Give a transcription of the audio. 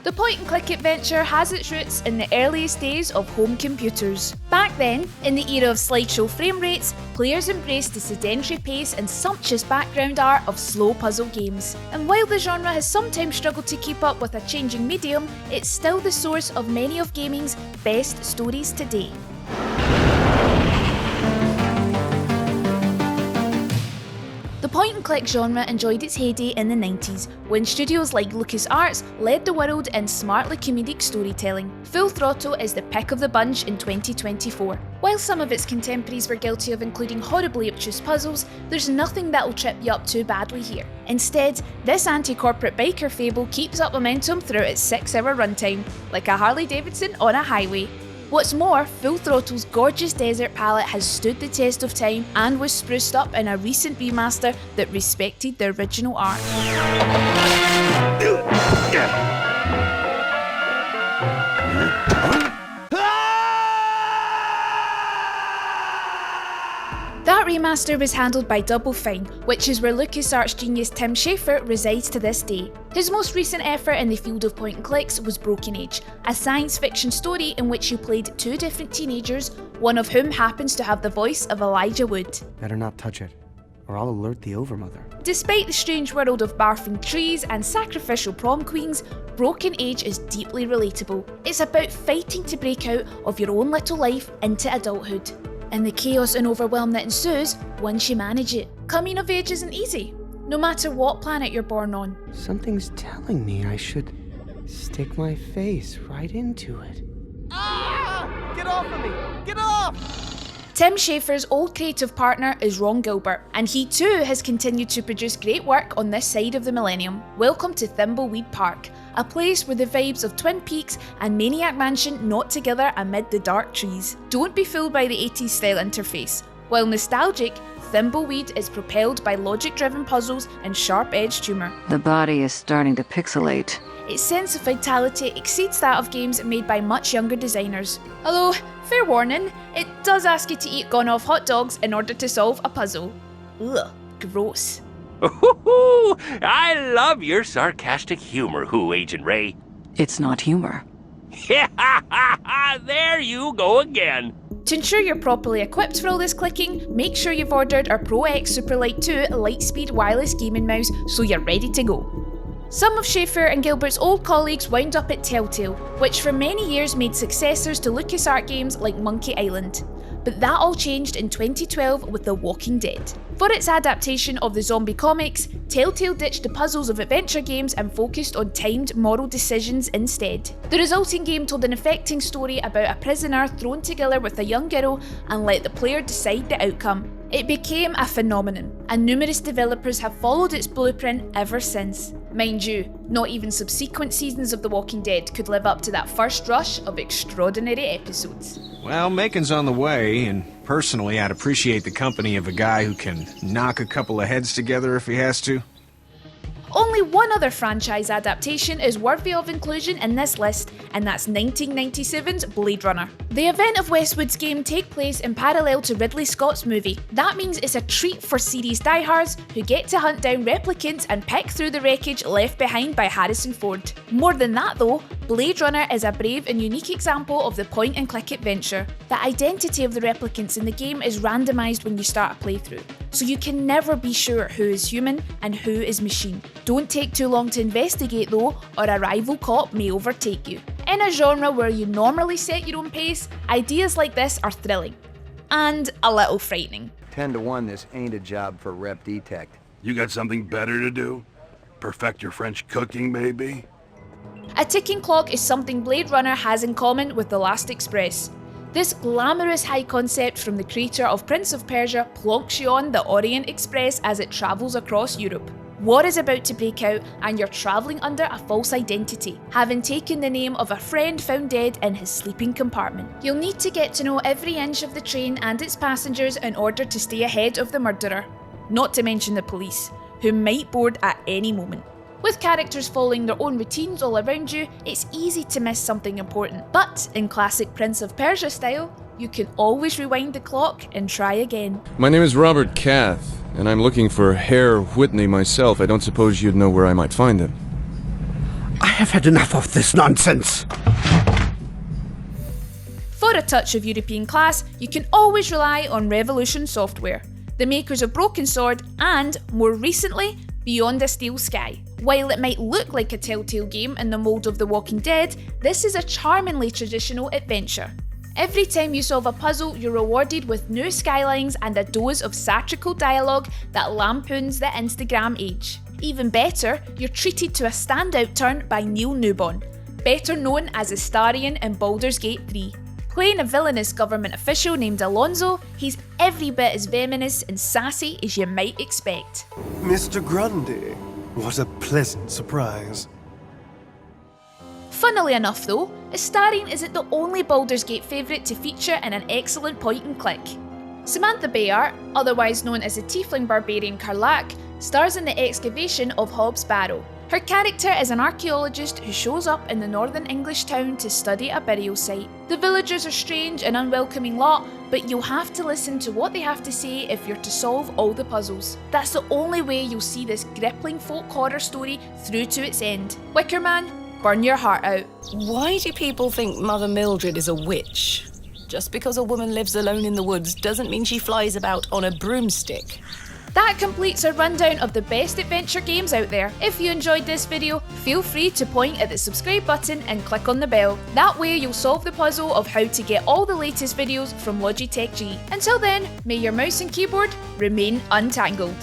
The point-and-click adventure has its roots in the earliest days of home computers. Back then, in the era of slideshow frame rates, players embraced the sedentary pace and sumptuous background art of slow puzzle games. And while the genre has sometimes struggled to keep up with a changing medium, it's still the source of many of gaming's best stories today. The point-and-click genre enjoyed its heyday in the 90s, when studios like LucasArts led the world in smartly comedic storytelling. Full Throttle is the pick of the bunch in 2024. While some of its contemporaries were guilty of including horribly obtuse puzzles, there's nothing that'll trip you up too badly here. Instead, this anti-corporate biker fable keeps up momentum throughout its 6-hour runtime, like a Harley Davidson on a highway. What's more, Full Throttle's gorgeous desert palette has stood the test of time and was spruced up in a recent remaster that respected the original art. That remaster was handled by Double Fine, which is where LucasArts genius Tim Schafer resides to this day. His most recent effort in the field of point-and-clicks was Broken Age, a science fiction story in which you played two different teenagers, one of whom happens to have the voice of Elijah Wood. Better not touch it, or I'll alert the Overmother. Despite the strange world of barfing trees and sacrificial prom queens, Broken Age is deeply relatable. It's about fighting to break out of your own little life into adulthood, and the chaos and overwhelm that ensues once you manage it. Coming of age isn't easy, no matter what planet you're born on. Something's telling me I should stick my face right into it. Ah! Get off of me! Get off! Tim Schafer's old creative partner is Ron Gilbert, and he too has continued to produce great work on this side of the millennium. Welcome to Thimbleweed Park, a place where the vibes of Twin Peaks and Maniac Mansion knot together amid the dark trees. Don't be fooled by the 80s style interface. While nostalgic, Thimbleweed is propelled by logic-driven puzzles and sharp-edged humour. The body is starting to pixelate. Its sense of vitality exceeds that of games made by much younger designers. Although, fair warning, it does ask you to eat gone-off hot dogs in order to solve a puzzle. Ugh, gross. Ooh, I love your sarcastic humor, Agent Ray? It's not humor. There you go again. To ensure you're properly equipped for all this clicking, make sure you've ordered our Pro X Superlight 2 Lightspeed wireless gaming mouse so you're ready to go. Some of Schafer and Gilbert's old colleagues wound up at Telltale, which for many years made successors to LucasArts games like Monkey Island. But that all changed in 2012 with The Walking Dead. For its adaptation of the zombie comics, Telltale ditched the puzzles of adventure games and focused on timed moral decisions instead. The resulting game told an affecting story about a prisoner thrown together with a young girl and let the player decide the outcome. It became a phenomenon, and numerous developers have followed its blueprint ever since. Mind you, not even subsequent seasons of The Walking Dead could live up to that first rush of extraordinary episodes. Well, making's on the way, and personally I'd appreciate the company of a guy who can knock a couple of heads together if he has to. Only one other franchise adaptation is worthy of inclusion in this list, and that's 1997's Blade Runner. The event of Westwood's game take place in parallel to Ridley Scott's movie. That means it's a treat for series diehards who get to hunt down replicants and pick through the wreckage left behind by Harrison Ford. More than that though, Blade Runner is a brave and unique example of the point-and-click adventure. The identity of the replicants in the game is randomised when you start a playthrough, so you can never be sure who is human and who is machine. Don't take too long to investigate though, or a rival cop may overtake you. In a genre where you normally set your own pace, ideas like this are thrilling. And a little frightening. 10 to 1, this ain't a job for Rep Detect. You got something better to do? Perfect your French cooking, maybe? A ticking clock is something Blade Runner has in common with The Last Express. This glamorous high concept from the creator of Prince of Persia plonks you on the Orient Express as it travels across Europe. War is about to break out and you're travelling under a false identity, having taken the name of a friend found dead in his sleeping compartment. You'll need to get to know every inch of the train and its passengers in order to stay ahead of the murderer. Not to mention the police, who might board at any moment. With characters following their own routines all around you, it's easy to miss something important. But in classic Prince of Persia style, you can always rewind the clock and try again. My name is Robert Cath, and I'm looking for Herr Whitney myself. I don't suppose you'd know where I might find him. I have had enough of this nonsense. For a touch of European class, you can always rely on Revolution Software, the makers of Broken Sword and, more recently, Beyond a Steel Sky. While it might look like a Telltale game in the mould of The Walking Dead, this is a charmingly traditional adventure. Every time you solve a puzzle, you're rewarded with new skylines and a dose of satirical dialogue that lampoons the Instagram age. Even better, you're treated to a standout turn by Neil Newbon, better known as Astarion in Baldur's Gate 3. Playing a villainous government official named Alonso, he's every bit as venomous and sassy as you might expect. Mr. Grundy, what a pleasant surprise. Funnily enough though, Astarion isn't the only Baldur's Gate favourite to feature in an excellent point and click. Samantha Bayard, otherwise known as the Tiefling Barbarian Karlak, stars in the Excavation of Hobbs Barrow. Her character is an archaeologist who shows up in the northern English town to study a burial site. The villagers are strange and unwelcoming lot, but you'll have to listen to what they have to say if you're to solve all the puzzles. That's the only way you'll see this gripping folk horror story through to its end. Wickerman, burn your heart out. Why do people think Mother Mildred is a witch? Just because a woman lives alone in the woods doesn't mean she flies about on a broomstick. That completes our rundown of the best adventure games out there. If you enjoyed this video, feel free to point at the subscribe button and click on the bell. That way you'll solve the puzzle of how to get all the latest videos from Logitech G. Until then, may your mouse and keyboard remain untangled.